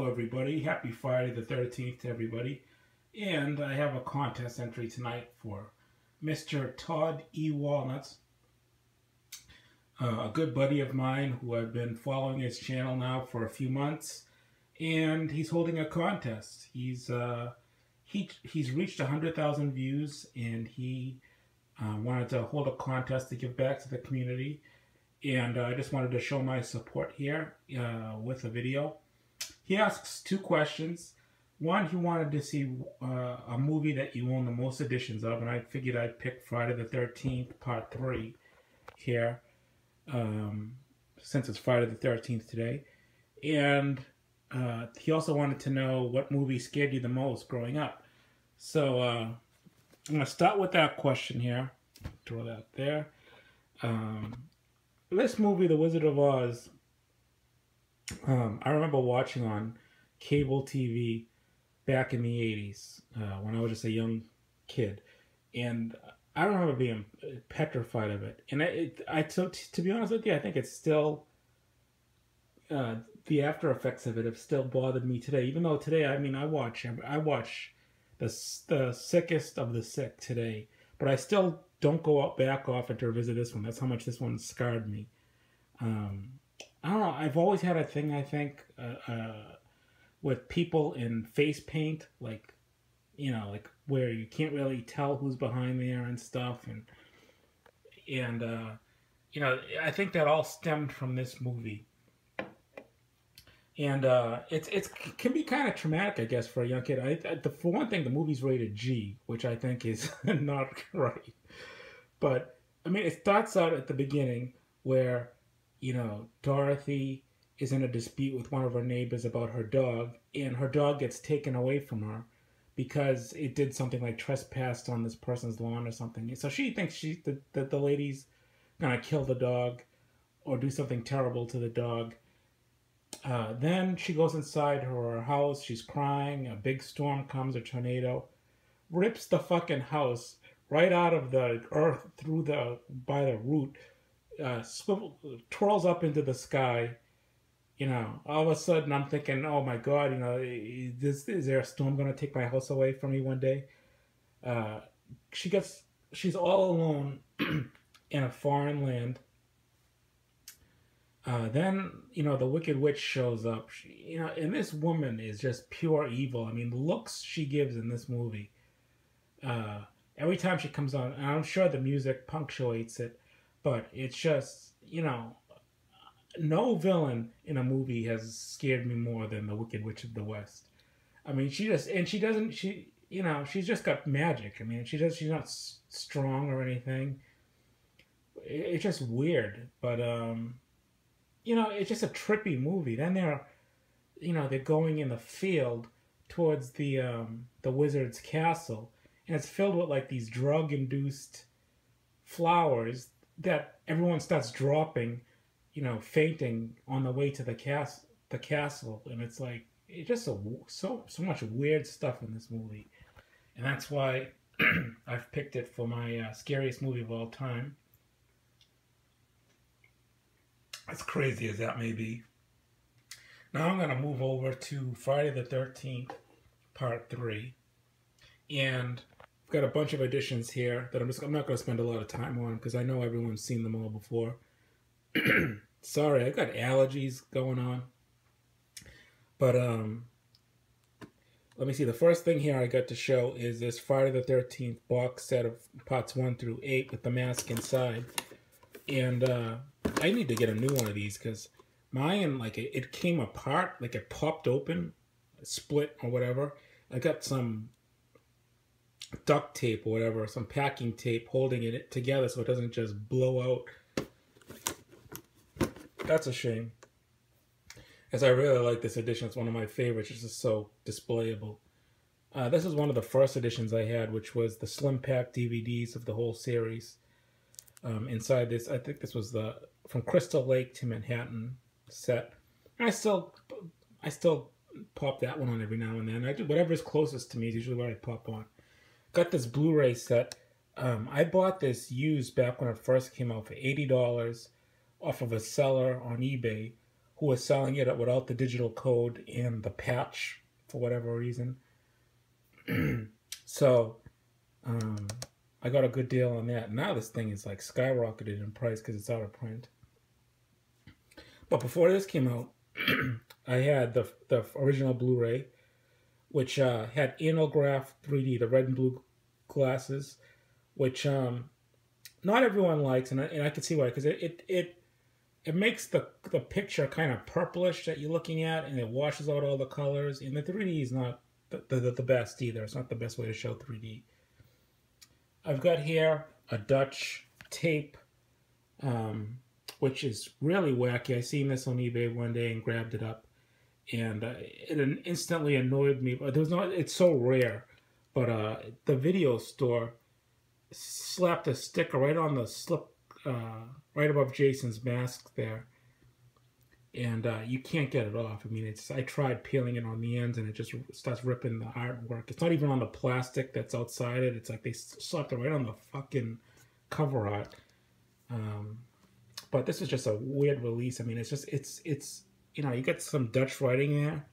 Hello everybody, happy Friday the 13th to everybody. And I have a contest entry tonight for Mr. Todd E Walnuts, a good buddy of mine who I've been following his channel now for a few months. And he's holding a contest. He's reached 100,000 views, and he wanted to hold a contest to give back to the community. And I just wanted to show my support here with a video. He asks two questions. One, he wanted to see a movie that you own the most editions of, and I figured I'd pick Friday the 13th, Part 3 here, since it's Friday the 13th today. And he also wanted to know what movie scared you the most growing up. So I'm going to start with that question here. Throw that there. This movie, The Wizard of Oz, I remember watching on cable TV back in the 80s when I was just a young kid. And I remember being petrified of it. And to be honest with you, I think it's still, the after effects of it have still bothered me today. Even though today, I mean, I watch the sickest of the sick today. But I still don't go back often to revisit this one. That's how much this one scarred me. I don't know. I've always had a thing, I think, with people in face paint, like, you know, like where you can't really tell who's behind there and stuff. And you know, I think that all stemmed from this movie. And it can be kind of traumatic, I guess, for a young kid. For one thing, the movie's rated G, which I think is not right. But, I mean, it starts out at the beginning where, you know, Dorothy is in a dispute with one of her neighbors about her dog, and her dog gets taken away from her because it did something like trespassed on this person's lawn or something. So she thinks that the lady's going to kill the dog or do something terrible to the dog. Then she goes inside her house. She's crying. A big storm comes, a tornado, rips the fucking house right out of the earth by the root, twirls up into the sky. You know, all of a sudden I'm thinking, oh my God, you know, is there a storm going to take my house away from me one day? She's all alone in a foreign land. Then, you know, the Wicked Witch shows up. You know, and this woman is just pure evil. I mean, the looks she gives in this movie. Every time she comes on, and I'm sure the music punctuates it, but it's just, you know, no villain in a movie has scared me more than the Wicked Witch of the West. I mean, you know, she's just got magic. I mean, she's not strong or anything. It's just weird, but, you know, it's just a trippy movie. Then they're going in the field towards the wizard's castle, and it's filled with like these drug-induced flowers that everyone starts dropping, you know, fainting on the way to the castle, and it's like it's just so much weird stuff in this movie, and that's why I've picked it for my scariest movie of all time. As crazy as that may be. Now I'm going to move over to Friday the 13th, Part 3. And I've got a bunch of editions here that I'm not going to spend a lot of time on because I know everyone's seen them all before. Sorry, I've got allergies going on. But let me see. The first thing here I got to show is this Friday the 13th box set of parts 1 through 8 with the mask inside. And I need to get a new one of these because mine, like, it came apart, like it popped open, split or whatever. I got some duct tape or whatever, some packing tape holding it together so it doesn't just blow out. That's a shame, as I really like this edition. It's one of my favorites. It's just so displayable. This is one of the first editions I had, which was the slim pack DVDs of the whole series. Inside this, I think this was the From Crystal Lake to Manhattan set. And I still pop that one on every now and then. I do whatever's closest to me is usually what I pop on. Got this Blu-ray set. I bought this used back when it first came out for $80 off of a seller on eBay who was selling it without the digital code and the patch for whatever reason. So I got a good deal on that. Now this thing is like skyrocketed in price because it's out of print. But before this came out, I had the original Blu-ray, which had Analgraph 3D, the red and blue glasses, which not everyone likes, and I can see why, because it makes the picture kind of purplish that you're looking at, and it washes out all the colors. And the 3D is not the best either. It's not the best way to show 3D. I've got here a Dutch tape, which is really wacky. I seen this on eBay one day and grabbed it up, and it instantly annoyed me. But it's so rare. But the video store slapped a sticker right on the slip, right above Jason's mask there, and you can't get it off. I mean, I tried peeling it on the ends, and it just starts ripping the artwork. It's not even on the plastic that's outside it. It's like they slapped it right on the fucking cover art. But this is just a weird release. I mean, it's you know, you get some Dutch writing there,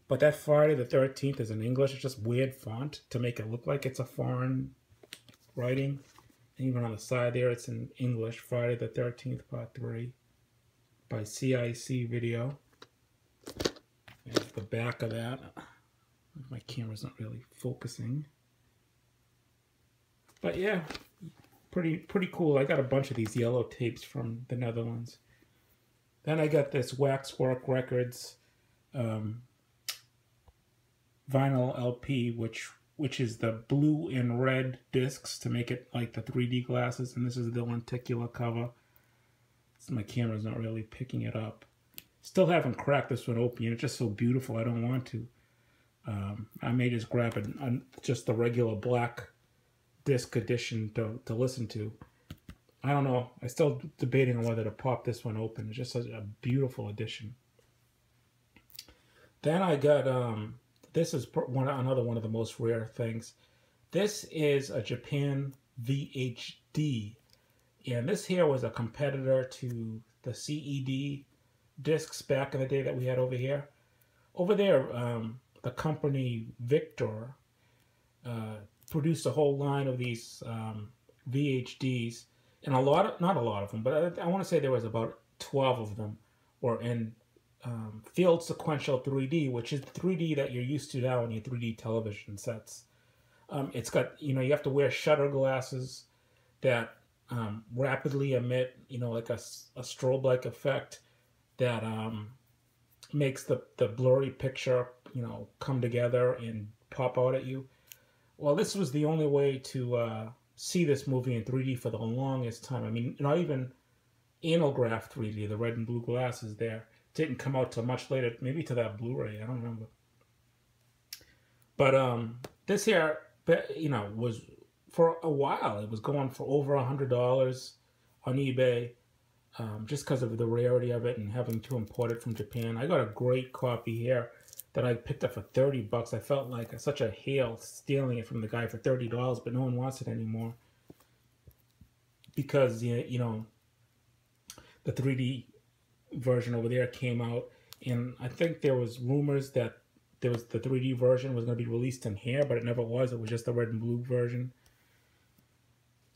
but that Friday the 13th is in English. It's just weird font to make it look like it's a foreign writing. And even on the side there, it's in English. Friday the 13th, Part 3 by CIC Video. There's the back of that. My camera's not really focusing. But yeah, pretty cool. I got a bunch of these yellow tapes from the Netherlands. Then I got this Waxwork Records vinyl LP, which is the blue and red discs to make it like the 3D glasses, and this is the lenticular cover. So my camera's not really picking it up. Still haven't cracked this one open. It's just so beautiful. I don't want to. I may just grab it, just the regular black disc edition to listen to. I don't know. I'm still debating on whether to pop this one open. It's just such a beautiful edition. Then I got this is another one of the most rare things. This is a Japan VHD, and this here was a competitor to the CED discs back in the day that we had over here. Over there, the company Victor produced a whole line of these VHDs, and not a lot of them, but I want to say there was about 12 of them were in field sequential 3D, which is the 3D that you're used to now in your 3D television sets. It's got, you have to wear shutter glasses that rapidly emit, like a strobe-like effect that makes the blurry picture, come together and pop out at you. Well, this was the only way to see this movie in 3D for the longest time. I mean, not even Analgraph 3D, the red and blue glasses there, didn't come out till much later, maybe to that Blu-ray, I don't remember. But this here, was, for a while, it was going for over $100 on eBay, just because of the rarity of it and having to import it from Japan. I got a great copy here that I picked up for $30. I felt like such a hail stealing it from the guy for $30, but no one wants it anymore. Because, the 3D version over there came out, and I think there was rumors that the 3D version was going to be released in here, but it never was. It was just the red and blue version.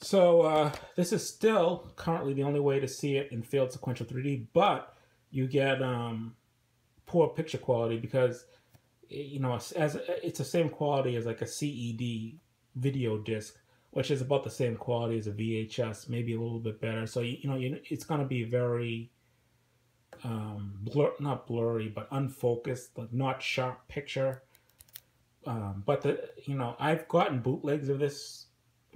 So this is still currently the only way to see it in field sequential 3D, but you get poor picture quality because as it's the same quality as like a CED video disc, which is about the same quality as a VHS, maybe a little bit better. So it's going to be very not blurry, but unfocused, like not sharp picture. But I've gotten bootlegs of this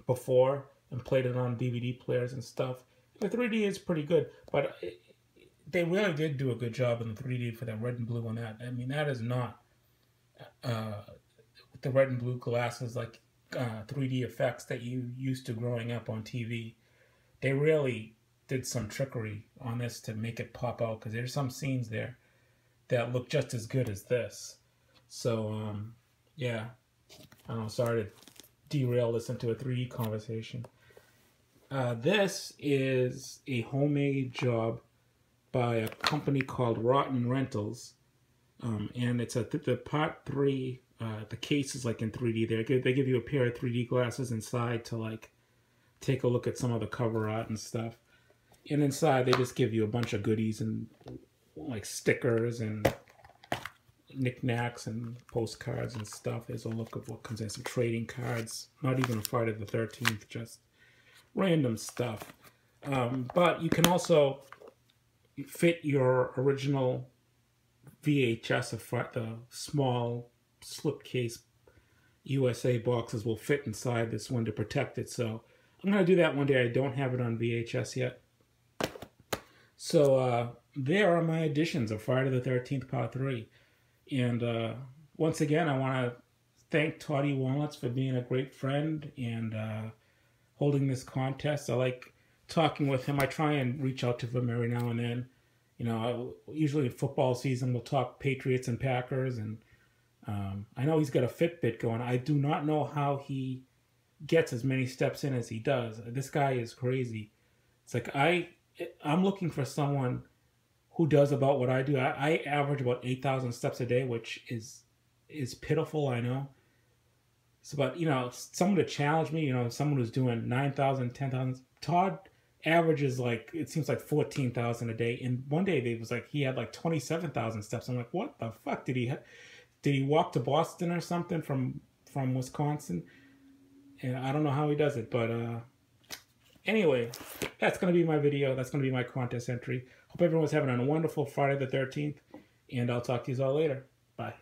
before and played it on DVD players and stuff. The 3D is pretty good, but they really did do a good job in the 3D for that red and blue on that. I mean, that is not the red and blue glasses like 3D effects that you used to growing up on TV. They really did some trickery on this to make it pop out, because there's some scenes there that look just as good as this. So, yeah. I don't know, sorry to derail this into a 3D conversation. This is a homemade job by a company called Rotten Rentals. And it's the part 3. The case is like in 3D. They give you a pair of 3D glasses inside to like take a look at some of the cover art and stuff. And inside they just give you a bunch of goodies and like stickers and knickknacks and postcards and stuff. There's a look of what comes in, some trading cards. Not even Friday the 13th, just random stuff. But you can also fit your original VHS, the small slipcase USA boxes will fit inside this one to protect it. So I'm going to do that one day. I don't have it on VHS yet. So there are my editions of Friday the 13th Part 3. And once again, I want to thank Todd E Walnuts for being a great friend and holding this contest. I like talking with him. I try and reach out to him every now and then. You know, usually in football season, we'll talk Patriots and Packers. And I know he's got a Fitbit going. I do not know how he gets as many steps in as he does. This guy is crazy. It's like I'm looking for someone who does about what I do. I average about 8,000 steps a day, which is pitiful, I know. So, but, you know, someone to challenge me, you know, someone who's doing 9,000, 10,000. Todd averages like, it seems like 14,000 a day. And one day it was like he had like 27,000 steps. I'm like, what the fuck? Did he walk to Boston or something from Wisconsin? And I don't know how he does it, but anyway, that's going to be my video. That's going to be my contest entry. Hope everyone's having a wonderful Friday the 13th, and I'll talk to you all later. Bye.